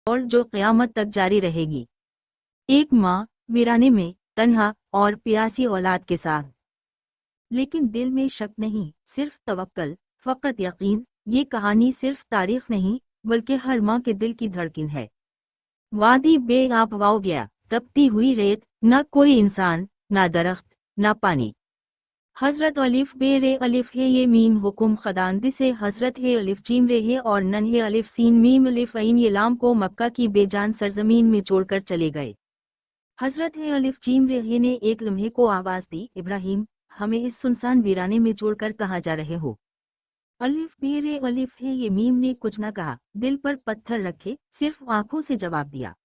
और जो क़यामत तक जारी रहेगी। एक माँ वीराने में तन्हा और प्यासी औलाद के साथ, लेकिन दिल में शक नहीं, सिर्फ तवक्कल, फ़कत यकीन। ये कहानी सिर्फ तारीख नहीं बल्कि हर माँ के दिल की धड़कन है। वादी बेआब वाओ गया, तपती हुई रेत, न कोई इंसान, ना दरख्त, ना पानी। हजरत अलिफ बे रे अलिफ है ये मीम हुकुम खदांदी से हजरत है अलिफ जीम रे है और नन है अलिफ सीन मीम अलिफ ऐन ये लाम को मक्का की बेजान सरजमीन में छोड़कर चले गए। हजरत है अलिफ जीम रे है ने एक लम्हे को आवाज दी, इब्राहिम, हमें इस सुनसान वीराने में छोड़कर कहाँ जा रहे हो? अलिफ बे रे अलिफ है ये मीम ने कुछ न कहा, दिल पर पत्थर रखे, सिर्फ आंखों से जवाब दिया।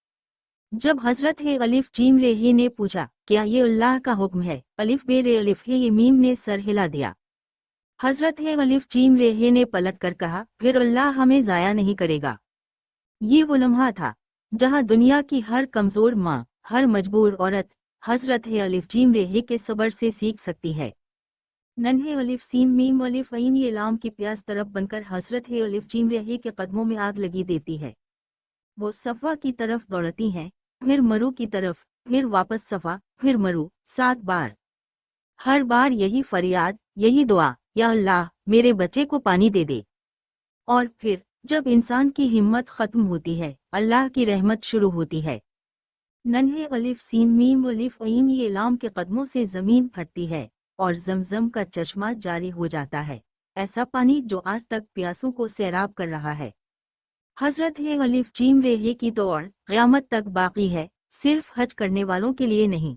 जब हजरत है अलिफ जीम रे हे ने पूछा, क्या ये अल्लाह का हुक्म है? अलिफ बे रे अलिफ है ये मीम ने सर हिला दिया। हजरत है अलिफ जीम रे हे ने पलट कर कहा, फिर अल्लाह हमें जाया नहीं करेगा। ये वो लम्हा था जहां दुनिया की हर कमजोर माँ, हर मजबूर औरत हजरत है अलिफ जीम रे हे के सबर से सीख सकती है। नन्हे अलिफ सीन मीम अलिफ ऐन ये लाम की प्यास तरफ बनकर हजरत है अलिफ जीम रे हे के कदमों में आग लगी देती है। वो सफ़ा की तरफ दौड़ती हैं, फिर मरु की तरफ, फिर वापस सफ़ा, फिर मरु, 7 बार। हर बार यही फरियाद, यही दुआ, या अल्लाह मेरे बच्चे को पानी दे दे। और फिर जब इंसान की हिम्मत खत्म होती है, अल्लाह की रहमत शुरू होती है। नन्हे अलिफ सीन मीम अलिफ ऐन ये लाम के कदमों से ज़मीन फटती है और जमजम का चश्मा जारी हो जाता है, ऐसा पानी जो आज तक प्यासों को सैराब कर रहा है। हजरत है अलिफ जीम रे हे की दौड़ क़यामत तक बाकी है, सिर्फ हज करने वालों के लिए नहीं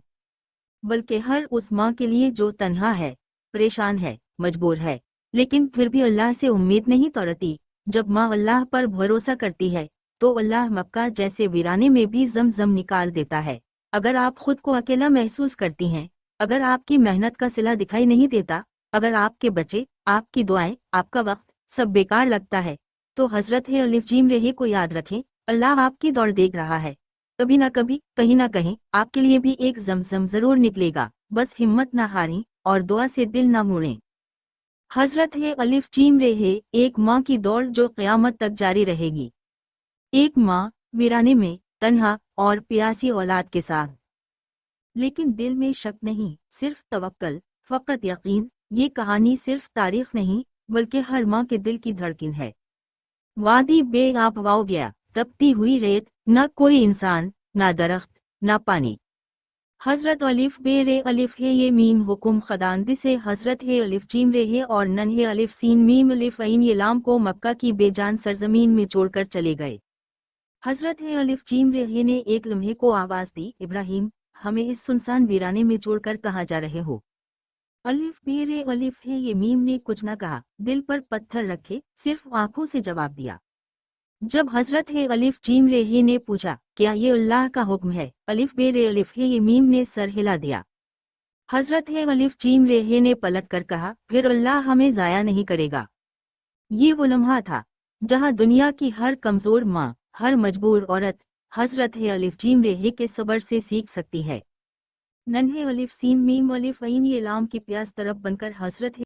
बल्कि हर उस माँ के लिए जो तन्हा है, परेशान है, मजबूर है, लेकिन फिर भी अल्लाह से उम्मीद नहीं तोड़ती। जब माँ अल्लाह पर भरोसा करती है तो अल्लाह मक्का जैसे वीराने में भी ज़मज़म निकाल देता है। अगर आप खुद को अकेला महसूस करती हैं, अगर आपकी मेहनत का सिला दिखाई नहीं देता, अगर आपके बच्चे, आपकी दुआएं, आपका वक्त सब बेकार लगता है, तो हजरत है अलिफ जीम रेहे को याद रखें, अल्लाह आपकी दौड़ देख रहा है। कभी ना कभी, कहीं ना कहीं आपके लिए भी एक ज़मज़म ज़रूर निकलेगा। बस हिम्मत ना हारें और दुआ से दिल ना मोड़ें। हजरत है अलिफ जीम रेहे एक माँ की दौड़ जो क़यामत तक जारी रहेगी। एक माँ वीराने में तन्हा और प्यासी औलाद के साथ, लेकिन दिल में शक नहीं, सिर्फ तवक्कल, फ़कत यकीन। ये कहानी सिर्फ तारीख नहीं बल्कि हर माँ के दिल की धड़कन है। वादी बेआब वाओ गया, तपती हुई रेत, न कोई इंसान, ना दरख्त, ना पानी। हजरत अलिफ बे रे अलिफ है ये मीम हुकुम खदांदी से हजरत है अलिफ जीम रे है और नन है अलिफ सीन मीम अलिफ ऐन ये लाम को मक्का की बेजान सरजमीन में छोड़कर चले गए। हजरत है अलिफ जीम रे हे ने एक लम्हे को आवाज दी, इब्राहिम, हमें इस सुनसान वीराने में छोड़कर कहाँ जा रहे हो? अलिफ बे रे अलिफ है ये मीम ने कुछ न कहा, दिल पर पत्थर रखे, सिर्फ आंखों से जवाब दिया। जब हजरत है अलिफ जीम रे हे ने पूछा, क्या ये अल्लाह का हुक्म है? अलिफ बे रे अलिफ है ये मीम ने सर हिला दिया। हजरत है अलिफ जीम रे हे ने पलट कर कहा, फिर अल्लाह हमें जाया नहीं करेगा। ये वो लम्हा था जहां दुनिया की हर कमजोर माँ, हर मजबूर औरत हजरत है अलिफ जीम रे हे के सबर से सीख सकती है। नन्हे अलिफ सीन मीम अलिफ ऐन ये लाम की प्यास तरफ बनकर हजरत